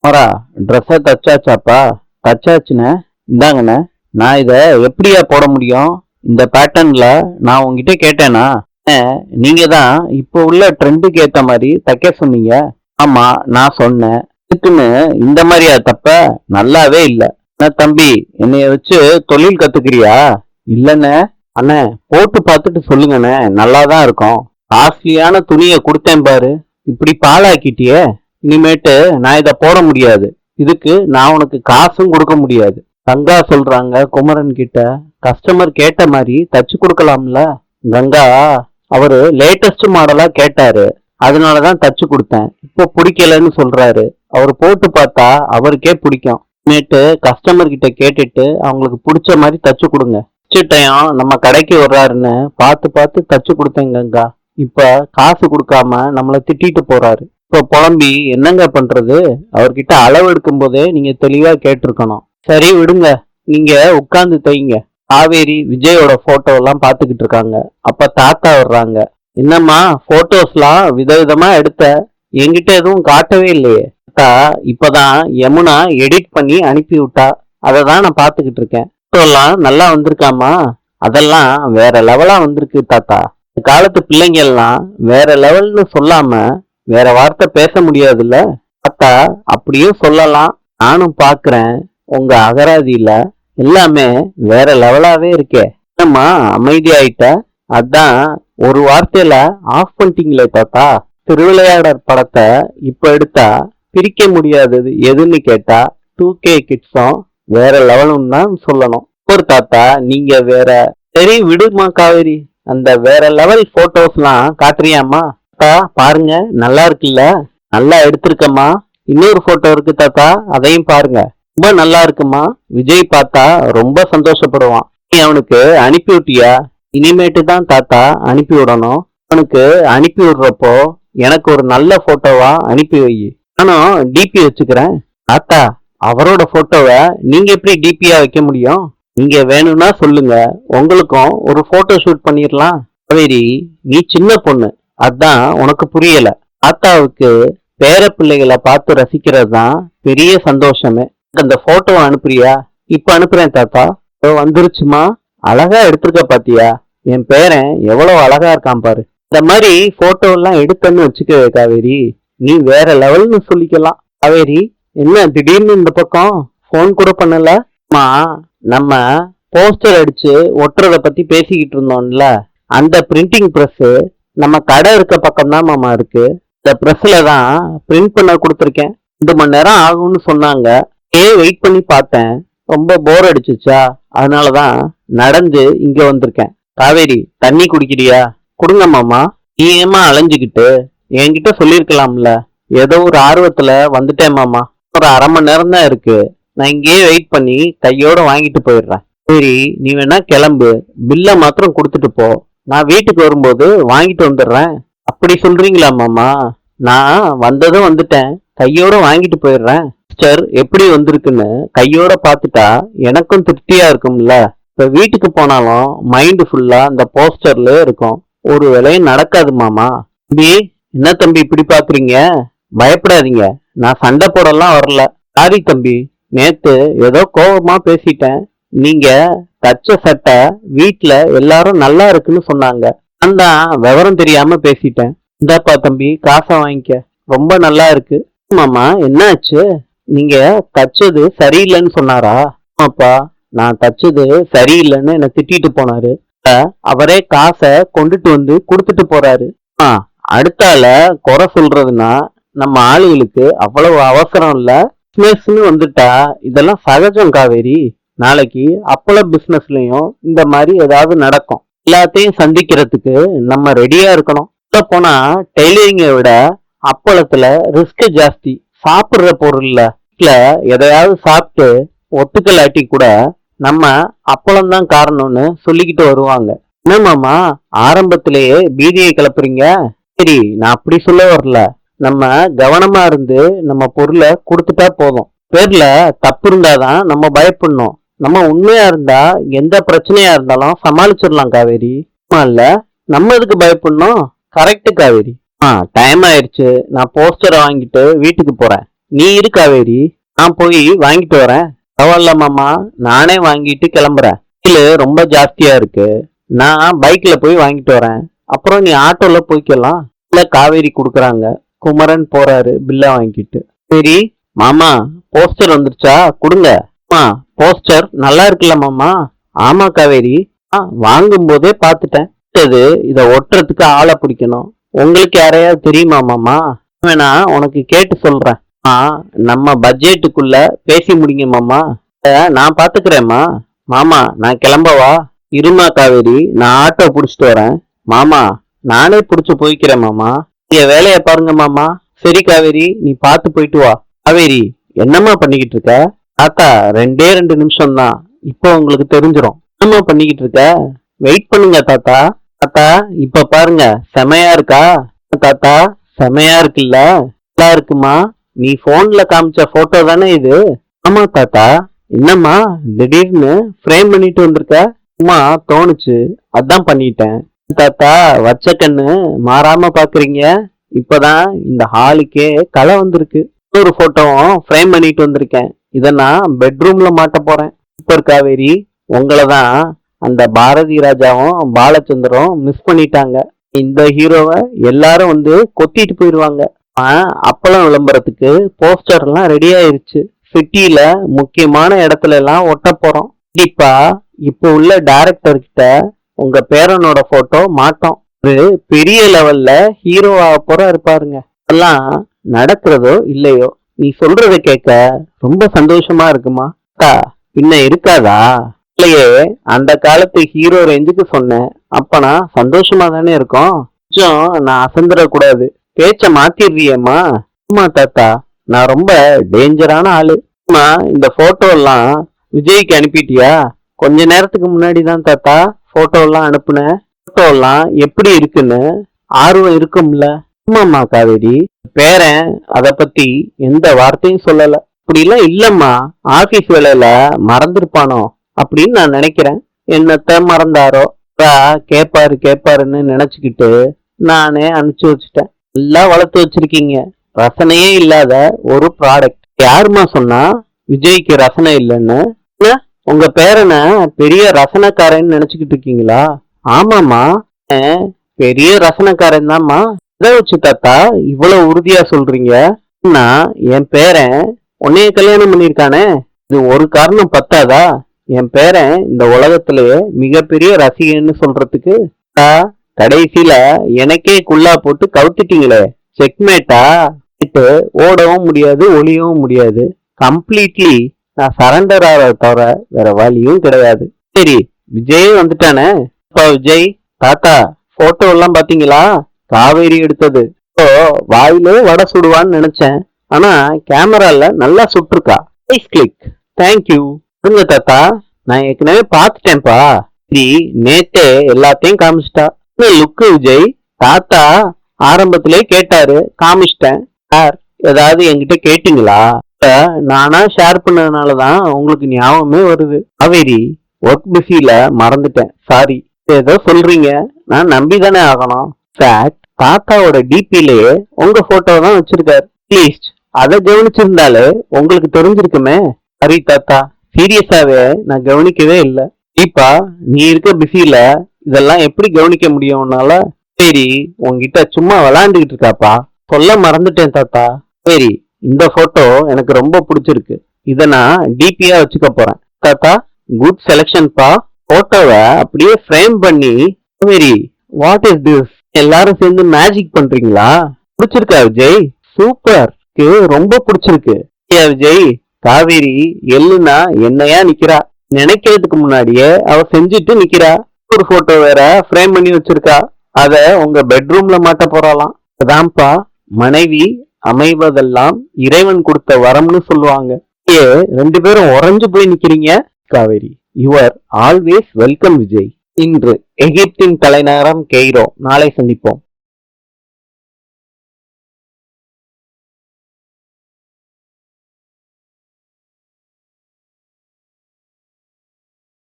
வரா ட்ரெஸ்ஸை தச்சாச்சாப்பா? தச்சாச்சுண்ணே. இந்தாங்கண்ணே. நான் இதை எப்படியா போட முடியும்? இந்த பேட்டர்ன்ல நான் உங்ககிட்ட கேட்டேனா? நீங்க தான் இப்போ உள்ள ட்ரெண்டுக்கு ஏத்த மாதிரி தைக்க சொன்னீங்க. ஆமா, நான் சொன்னேன். இதுக்குன்னு இந்த மாதிரியா தப்ப? நல்லாவே இல்ல. என்ன தம்பி, என்னைய வச்சு தொழில் கத்துக்கிறியா? இல்லண்ணே. அண்ணே, போட்டு பார்த்துட்டு சொல்லுங்கண்ணே, நல்லாதான் இருக்கும். காஸ்ட்லியான துணியை கொடுத்தேன் பாரு, இப்படி பாழாக்கிட்டியே. இனிமேட்டு நான் இதை போட முடியாது. இதுக்கு நான் உனக்கு காசும் கொடுக்க முடியாது. கங்கா சொல்றாங்க குமரன் கிட்ட, கஸ்டமர் கேட்ட மாதிரி தச்சு கொடுக்கலாம்ல. கங்கா அவரு லேட்டஸ்ட் மாடலா கேட்டாரு, அதனாலதான் தச்சு கொடுத்தேன். இப்போ பிடிக்கலன்னு சொல்றாரு. அவர் போட்டு பார்த்தா அவருக்கே பிடிக்கும். நேற்று கஸ்டமர் கிட்ட கேட்டுட்டு அவங்களுக்கு பிடிச்ச மாதிரி தச்சு கொடுங்க. டயம் நம்ம கடைக்கு வர்றாருன்னு பார்த்து பார்த்து தச்சு கொடுத்தேன் கங்கா. இப்ப காசு கொடுக்காம நம்மளை திட்டிட்டு போறாரு. இப்ப புலம்பி என்னங்க பண்றது? அவர்கிட்ட அளவு எடுக்கும் போதே நீங்க தெளிவா கேட்டிருக்கணும். சரி விடுங்க, நீங்க உட்கார்ந்து தைங்க. காவேரி விஜயோட போட்டோ எல்லாம் பாத்துக்கிட்டு இருக்காங்க. அப்ப தாத்தா வர்றாங்க. என்னம்மா போட்டோஸ்லாம் விதவிதமா எடுத்த, என்கிட்ட எதுவும் காட்டவே இல்லையே. தாத்தா இப்பதான் யமுனா எடிட் பண்ணி அனுப்பி விட்டா, அதை தான் நான் பாத்துக்கிட்டு இருக்கேன். போட்டோலாம் நல்லா வந்திருக்காமா? அதெல்லாம் வேற லெவலா வந்திருக்கு தாத்தா. இந்த காலத்து பிள்ளைங்க எல்லாம் வேற லெவல்னு சொல்லாம வேற வார்த்தை பேச முடியாதுல்ல தாத்தா. அப்படியும் சொல்லலாம். நானும் பாக்குறேன் உங்க அகராதியில எல்லாமே வேற லெவலாவே இருக்கே. என்னம்மா அமைதியாயிட்ட? அதான் ஒரு வார்த்தையில ஆஃப் பண்ணிட்டீங்களே தாத்தா. திருவிளையாடற் படத்தை இப்ப எடுத்தா பிரிக்க முடியாதது எதுன்னு கேட்டா 2K கிட்ஸும் வேற லெவலும் தான் சொல்லணும். ஒரு தாத்தா நீங்க வேற. சரி விடுமா காவேரி, அந்த வேற லெவல் போட்டோஸ்லாம் காட்டுறியாமா? தாத்தா பாருங்க, நல்லா இருக்குல்ல? நல்லா எடுத்திருக்கம்மா. இன்னொரு போட்டோ இருக்கு தாத்தா, அதையும் பாருங்க. ரொம்ப நல்லா இருக்குமா. விஜய் பார்த்தா ரொம்ப சந்தோஷப்படுவான். நீ அவனுக்கு அனுப்பி விட்டியா? இனிமேட்டு தான் தாத்தா அனுப்பி விடணும். அவனுக்கு அனுப்பி விடுறப்போ எனக்கு ஒரு நல்ல போட்டோவா அனுப்பி வை. நானும் டிபி வச்சுக்கிறேன். தாத்தா அவரோட போட்டோவை நீங்க எப்படி டிபியா வைக்க முடியும்? நீங்க வேணும்னா சொல்லுங்க, உங்களுக்கும் ஒரு போட்டோ ஷூட் பண்ணிடலாம். காவேரி நீ சின்ன பொண்ணு, அதான் உனக்கு புரியல. தாத்தாவுக்கு பேர பிள்ளைகளை பார்த்து ரசிக்கிறது தான் பெரிய சந்தோஷமே. அந்த போட்டோ அனுப்புறியா? இப்ப அனுப்புறேன் தாத்தா. வந்துருச்சுமா. அழகா எடுத்திருக்க பாத்தியா? என் பேரன் எவ்வளவு அழகா இருக்கான் பாரு. இந்த மாதிரி போட்டோ எல்லாம் எடுத்தன்னு வச்சுக்க காவேரி, நீ வேற லெவல்னு சொல்லிக்கலாம். காவேரி என்ன திடீர்னு இந்த பக்கம் போன் கூட பண்ணல? நம்ம போஸ்டர் அடிச்சு ஒட்டுறத பத்தி பேசிக்கிட்டு இருந்தோம்ல, அந்த பிரிண்டிங் பிரஸ் நம்ம கடை இருக்க பக்கம் தான் மாமா இருக்கு. இந்த பிரஸ்ல தான் பிரிண்ட் பண்ண கொடுத்துருக்கேன். 2 மணி நேரம் ஆகும்னு சொன்னாங்க. வெயிட் பண்ணி பார்த்தேன். ரொம்ப போர் அடிச்சுச்சா, அதனாலதான் நடந்து இங்க வந்திருக்கேன். காவேரி தண்ணி குடிக்கிறியா? கொடுங்க மாமா. நீ ஏமா அலைஞ்சுக்கிட்டு? என்கிட்ட சொல்லிருக்கலாம்ல. ஏதோ ஒரு ஆர்வத்துல வந்துட்டேன் மாமா. ஒரு அரை மணி நேரம் தான் இருக்கு. நான் இங்கேயே வெயிட் பண்ணி கையோட வாங்கிட்டு போயிடுறேன். சரி நீ வேணா கிளம்பு, பில்ல மாத்திரம் கொடுத்துட்டு போ. நான் வீட்டுக்கு வரும்போது வாங்கிட்டு வந்துடுறேன். அப்படி சொல்றீங்களா மாமா? நான் வந்ததும் வந்துட்டேன், கையோட வாங்கிட்டு போயிடுறேன். சிஸ்டர் எப்படி வந்திருக்குன்னு கையோட பாத்துட்டா எனக்கும் திருப்தியா இருக்கும்ல. இப்ப வீட்டுக்கு போனாலும் மைண்ட் ஃபுல்லா அந்த போஸ்டர்ல இருக்கும். ஒரு வேலையும் நடக்காது மாமா. தம்பி என்ன தம்பி இப்படி பாக்குறீங்க? பயப்படாதீங்க, நான் சண்டை போடலாம் வரல. சாரி தம்பி, நேத்து ஏதோ கோபமா பேசிட்டேன். நீங்க தச்ச சட்டை வீட்டுல எல்லாரும் நல்லா இருக்குன்னு சொன்னாங்க. நான் தான் விவரம் தெரியாம பேசிட்டேன். இந்தாப்பா தம்பி, காசை வாங்கிக்க. ரொம்ப நல்லா இருக்கு. மாமா என்னாச்சு? நீங்க தச்சது சரியில்லைன்னு சொன்னாரா? ஆமாப்பா, நான் தச்சது சரியில்லைன்னு என்ன திட்டிட்டு போனாரு. அவரே காசை கொண்டுட்டு வந்து கொடுத்துட்டு போறாரு. அடுத்தால குறை சொல்றதுன்னா நம்ம ஆளுகளுக்கு அவ்வளவு அவசரம் இல்ல. பிசினஸ்ன்னு வந்துட்டா இதெல்லாம் சகஜம் காவேரி. நாளைக்கு அப்பள பிசினஸ்லயும் இந்த மாதிரி ஏதாவது நடக்கும். எல்லாத்தையும் சந்திக்கிறதுக்கு நம்ம ரெடியா இருக்கணும். போனா டெய்லரிங்கை விட அப்பளத்துல ரிஸ்க் ஜாஸ்தி. சாப்பிடுற பொருள்ல எதையாவது சாப்பிட்டு ஒத்துக்கலாட்டி கூட நம்ம அப்பளம் தான் காரணம்னு சொல்லிக்கிட்டு வருவாங்க. என்னமாமா ஆரம்பத்திலேயே பீதியை கிளப்புறீங்க? சரி நான் அப்படி சொல்ல வரல. நம்ம கவனமா இருந்து நம்ம பொருளை கொடுத்துட்டா போதும். பேர்ல தப்பு இருந்தாதான் நம்ம பயப்படணும். நம்ம உண்மையா இருந்தா எந்த பிரச்சனையா இருந்தாலும் சமாளிச்சிடலாம் காவேரி. இல்ல நம்ம எதுக்கு பயப்படணும்? கரெக்ட் காவேரி. டைம் ஆயிடுச்சு, நான் போஸ்டரை வாங்கிட்டு வீட்டுக்கு போறேன். நீ இரு காவேரி, நான் போய் வாங்கிட்டு வரேன். பரவாயில்ல மாமா, நானே வாங்கிட்டு கிளம்புறேன். பில்லு ரொம்ப ஜாஸ்தியா இருக்கு. நான் பைக்ல போய் வாங்கிட்டு வரேன். அப்புறம் நீ ஆட்டோல போய்க்கலாம். இல்ல காவேரி குடுக்குறாங்க. குமரன் போறாரு பில்ல வாங்கிட்டு. சரி மாமா, போஸ்டர் வந்துருச்சா? கொடுங்க. அம்மா, போஸ்டர் நல்லா இருக்குல்ல மாமா? ஆமா காவேரி, வாங்கும் போதே பாத்துட்டேன். இத ஒட்டுறதுக்கு ஆளை பிடிக்கணும். உங்களுக்கு யாரையாவது தெரியுமா மாமா? வேணா உனக்கு கேட்டு சொல்றேன். நம்ம பட்ஜெட்டுக்குள்ள பேசி முடிங்க மாமா. நான் பாத்துக்கிறேம்மா. மாமா, நான் கிளம்பவா? இருமா காவேரி, நான் ஆட்டோ புடிச்சிட்டு வரேன். மாமா, நானே புடிச்சு போய்க்கிறேன் மாமா. நீங்க வேலைய பாருங்க மாமா. சரி காவேரி, நீ பார்த்து போயிட்டு வா. காவேரி, என்னம்மா பண்ணிக்கிட்டு இருக்க? தாத்தா, 2 நிமிஷம் தான், இப்போ உங்களுக்கு தெரிஞ்சிடும். என்னம்மா பண்ணிக்கிட்டு இருக்க? வெயிட் பண்ணுங்க தாத்தா. தாத்தா, இப்ப பாருங்க, செமையா இருக்கா? தாத்தா, செமையா இருக்குல்ல? நல்லா இருக்குமா? நீ போன்ல காமிச்ச போட்டோ தானே இது? ஆமா தாத்தா. என்னம்மா திடீர்னு ஃப்ரேம் பண்ணிட்டு வந்திருக்க? அம்மா, தோணுச்சு, அதான் பண்ணிட்டேன். தாத்தா, வச்ச கண்ணு மாறாம பாக்குறீங்க. இப்பதான் இந்த ஹாலுக்கே களை வந்திருக்கு. ஒரு போட்டோவும் ஃப்ரேம் பண்ணிட்டு வந்திருக்கேன். இத நான் பெட்ரூம்ல மாட்ட போறேன். சூப்பர் காவேரி, உங்களதான் அந்த பாரதி ராஜாவும் பாலச்சந்திரம் மிஸ் பண்ணிட்டாங்க. இந்த ஹீரோவை எல்லாரும் வந்து கொத்திட்டு போயிருவாங்க. அப்பளம் விளம்பரத்துக்கு போஸ்டர் எல்லாம் ரெடி ஆயிருச்சு. சிட்டில முக்கியமான இடத்துல எல்லாம் ஒட்ட போறோம். கண்டிப்பா இப்ப உள்ள டைரக்டர் கிட்ட உங்க பேரனோட போட்டோ மாட்டோம். ஒரு பெரிய லெவல்ல ஹீரோவா போறா இருப்பாருங்க. எல்லாம் நடக்கிறதோ இல்லையோ, நீ சொல்றத கேட்க ரொம்ப சந்தோஷமா இருக்குமா? பின்ன இருக்காதா? இல்லையே, அந்த காலத்து ஹீரோ ரேஞ்சுக்கு சொன்னேன். அப்பனா சந்தோஷமா தானே இருக்கும். கொஞ்சம் நான் அசந்துடக்கூடாது. பேச்ச மாத்திடுறியம்மா. ஆமா தாத்தா, நான் ரொம்ப டேஞ்சரான ஆளு. அம்மா, இந்த போட்டோ எல்லாம் விஜய்க்கு அனுப்பிட்டியா? கொஞ்ச நேரத்துக்கு முன்னாடி தான் தாத்தா போட்டோ எல்லாம் அனுப்புனேன். போட்டோ எல்லாம் எப்படி இருக்குன்னு ஆர்வம் இருக்கும்ல? ஆமாம்மா காவேரி, பேரன் அத பத்தி எந்த வார்த்தையும் சொல்லல. அப்படி எல்லாம் இல்லம்மா, ஆபீஸ் வேலையில மறந்துருப்பானோ அப்படின்னு நான் நினைக்கிறேன். என்னத்த மறந்தாரோ? கேப்பாரு கேப்பாருன்னு நினைச்சுக்கிட்டு நானே அனுப்பிச்சு வச்சுட்டேன். நல்லா வளர்த்து வச்சிருக்கீங்க. ரசனையே இல்லாத ஒரு ப்ராடக்ட். யாருமா சொன்னா விஜய்க்கு ரசனை இல்லைன்னு? உங்க பேரனை பெரிய ரசனைக்காரன்னு நினைச்சுக்கிட்டு இருக்கீங்களா? ஆமாமா, பெரிய ரசனைக்காரன் தான்மா. இதை வச்சு தாத்தா இவ்வளவு உறுதியா சொல்றீங்க? என் பேரன் உன்னைய கல்யாணம் பண்ணிருக்கானே, இது ஒரு காரணம் பத்தாதா? என் பேரன் இந்த உலகத்திலேயே மிகப்பெரிய ரசிகன்னு சொல்றதுக்கு. கடைசியில எனக்கே குள்ளா போட்டு கவுத்துட்டீங்களே. செக்மேட்டா? ஓடவும் முடியாது, ஒளியவும் முடியாது. கம்ப்ளீட்லி நான் சரண்டர் ஆகிறத தவிர வேற வழியும் கிடையாது. சரி, விஜய் வந்துட்டானே. விஜய் தாத்தா, போட்டோ எல்லாம் பாத்தீங்களா? காவேரி எடுத்தது. இப்போ வாயிலே வடை சுடுவான்னு நினைச்சேன். ஆனா கேமரால நல்லா சுட்டுருக்கா. கிளிக். தேங்க்யூ. இருங்க தாத்தா, நான் ஏற்கனவே பாத்துட்டேன்ப்பா. சரி, நேத்தே எல்லாத்தையும் காமிச்சிட்டா. லுக்கு விஜய். தாத்தா ஆரம்பத்திலே கேட்டாரு, காமிச்சிட்டேன். சார், ஏதாவது என்கிட்ட கேட்டீங்களா? நானா ஷேர் பண்ணதுனாலதான் உங்களுக்கு ஞாபகமே வருது. காவேரி, ஒர்க் பிஸில மறந்துட்டேன், சாரி. ஏதோ சொல்றீங்க, நான் நம்பிதானே ஆகணும். தாத்தாவோட டிபிலேயே உங்க போட்டோ தான் வச்சிருக்காரு. ப்ளீஸ், அதை கவனிச்சிருந்தாலே உங்களுக்கு தெரிஞ்சிருக்குமே. சரி தாத்தா, சீரியஸாவே நான் கவனிக்கவே இல்லை. இப்ப நீ இருக்க பிஸில இதெல்லாம் எப்படி கவனிக்க முடியும் உன்னால? சரி, உங்ககிட்ட சும்மா விளையாண்டுகிட்டு இருக்காப்பா. சொல்ல மறந்துட்டேன் தாத்தா. சரி, இந்த போட்டோ எனக்கு ரொம்ப பிடிச்சிருக்கு. இத நான் டிபியா வச்சுக்க போறேன். தாத்தா, குட் செலக்ஷன்ப்பா. போட்டோவை அப்படியே ஃப்ரேம் பண்ணி. சரி, வாட் இஸ் திஸ்? எல்லாரும் சேர்ந்து மேஜிக் பண்றீங்களா? பிடிச்சிருக்கா விஜய்? சூப்பர், ரொம்ப பிடிச்சிருக்கு. விஜய், காவேரி எள்ளுனா என்னையா நிக்கிறா. நினைக்கிறதுக்கு முன்னாடியே அவ செஞ்சுட்டு நிக்கிறா. ஒரு போட்டோ வேற ஃப்ரேம் பண்ணி வச்சிருக்கா. அத உங்க பெட்ரூம்ல மாட்ட போறாளாம். அதான்ப்பா, மனைவி அமைவதெல்லாம் இறைவன் கொடுத்த வரம்னு சொல்லுவாங்க. 2 பேரும் உறைஞ்சு போய் நிக்கிறீங்க. Kaveri, you are always welcome Vijay. இன்று எகிப்தின் தலைநகரம் கெய்ரோ. நாளை சந்திப்போம்.